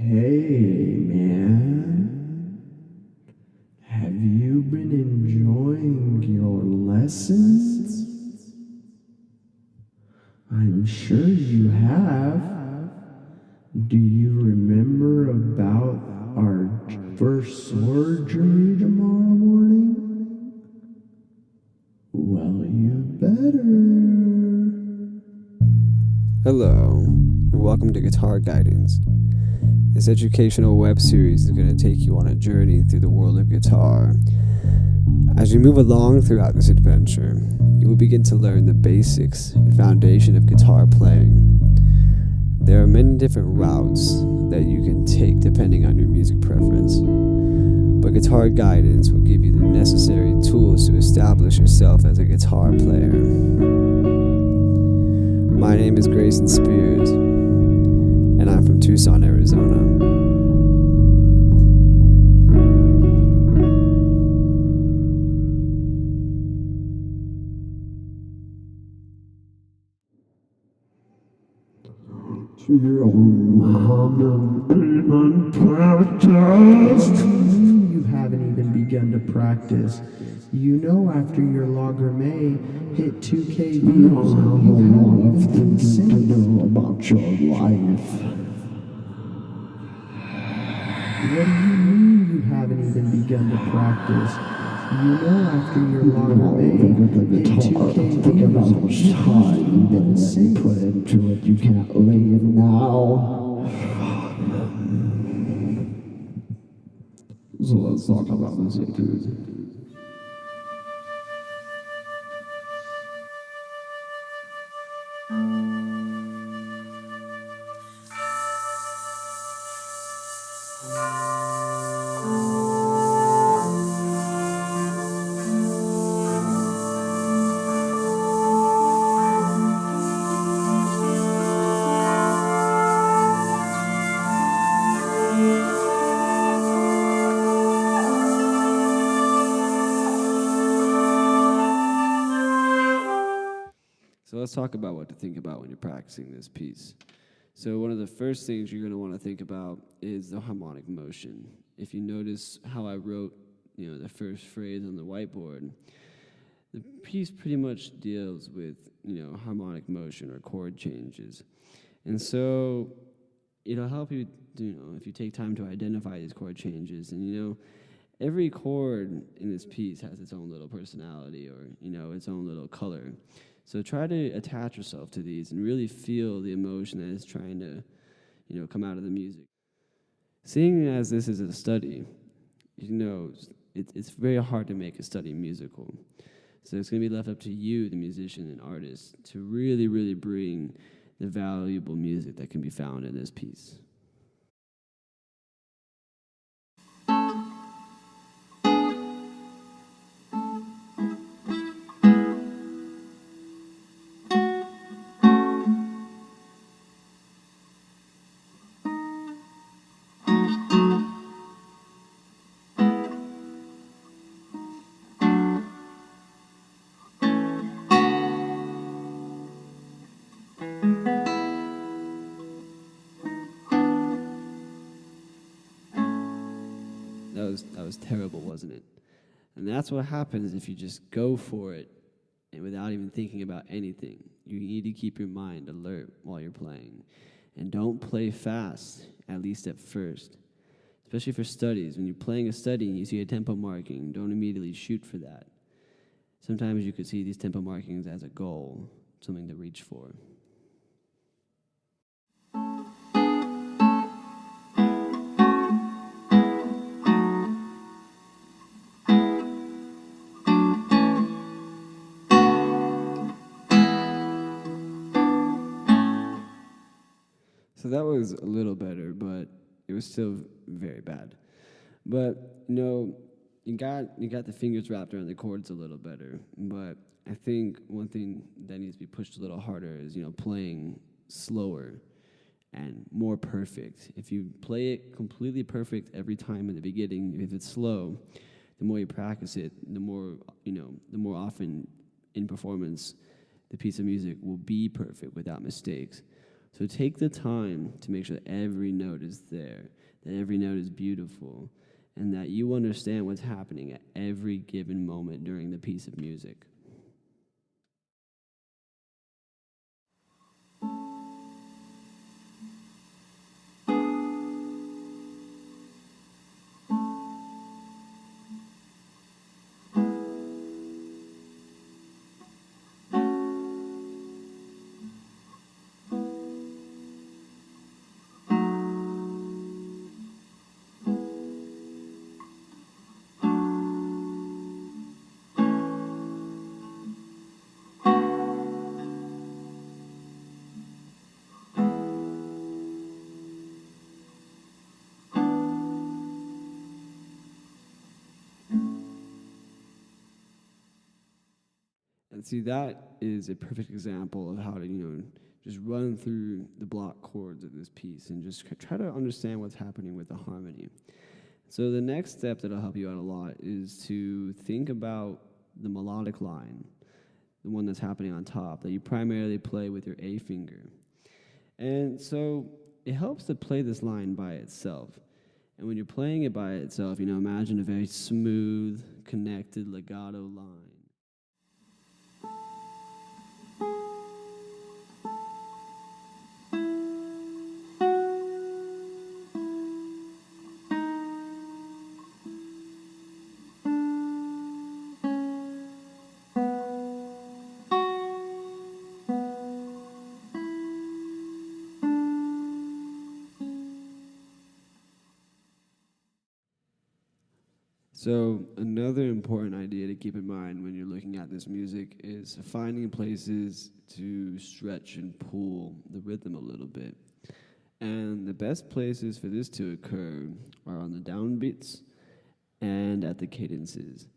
Hey, man. Have you been enjoying your lessons? I'm sure you have. Do you remember about our first surgery tomorrow morning? Well, you better. Hello, and welcome to Guitar Guidance. This educational web series is going to take you on a journey through the world of guitar. As you move along throughout this adventure, you will begin to learn the basics and foundation of guitar playing. There are many different routes that you can take depending on your music preference, but Guitar Guidance will give you the necessary tools to establish yourself as a guitar player. My name is Graesyn Spears, and I'm from Tucson, Arizona. You haven't even begun to practice. You know after your lager may hit 2K views, you haven't even been singing about your life. What do you mean you haven't even begun to practice? You know after your lager may hit 2K Think about how much views, you time haven't even and been that you singing. put into it. You can't leave now. So let's talk about music, dude. So let's talk about what to think about when you're practicing this piece. So one of the first things you're going to want to think about is the harmonic motion. If you notice how I wrote, the first phrase on the whiteboard, the piece pretty much deals with, harmonic motion or chord changes. And so it'll help you, if you take time to identify these chord changes. And, every chord in this piece has its own little personality or, its own little color. So try to attach yourself to these and really feel the emotion that is trying to, come out of the music. Seeing as this is a study, it's very hard to make a study musical. So it's going to be left up to you, the musician and artist, to really, really bring the valuable music that can be found in this piece. That was terrible, wasn't it? And that's what happens if you just go for it and without even thinking about anything. You need to keep your mind alert while you're playing. And don't play fast, at least at first. Especially for studies. When you're playing a study and you see a tempo marking, don't immediately shoot for that. Sometimes you could see these tempo markings as a goal, something to reach for. So that was a little better, but it was still very bad. But you got the fingers wrapped around the chords a little better. But I think one thing that needs to be pushed a little harder is playing slower and more perfect. If you play it completely perfect every time in the beginning, if it's slow, the more you practice it, the more often in performance the piece of music will be perfect without mistakes. So take the time to make sure that every note is there, that every note is beautiful, and that you understand what's happening at every given moment during the piece of music. And see, that is a perfect example of how to, just run through the block chords of this piece and just try to understand what's happening with the harmony. So the next step that'll help you out a lot is to think about the melodic line, the one that's happening on top, that you primarily play with your A finger. And so it helps to play this line by itself. And when you're playing it by itself, imagine a very smooth, connected legato line. So another important idea to keep in mind when you're looking at this music is finding places to stretch and pull the rhythm a little bit. And the best places for this to occur are on the downbeats and at the cadences.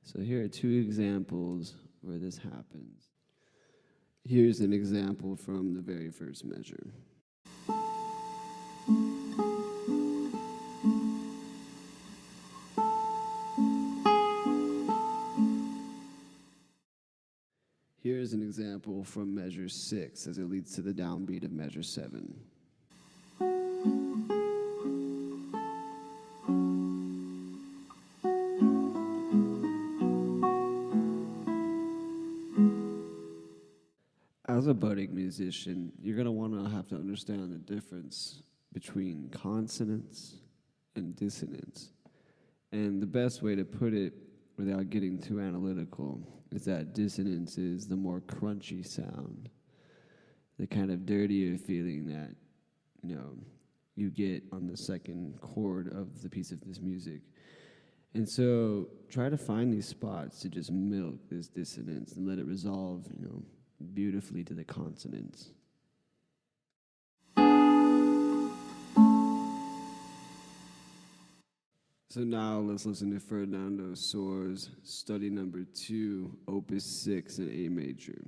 So here are two examples where this happens. Here's an example from the very first measure. Here's an example from measure 6 as it leads to the downbeat of measure 7. As a budding musician, you're going to want to have to understand the difference between consonants and dissonance. And the best way to put it without getting too analytical is that dissonance is the more crunchy sound, the kind of dirtier feeling that, you get on the second chord of the piece of this music. And so try to find these spots to just milk this dissonance and let it resolve, beautifully to the consonants. So now let's listen to Fernando Soares' Study Number 2, Opus 6 in A major.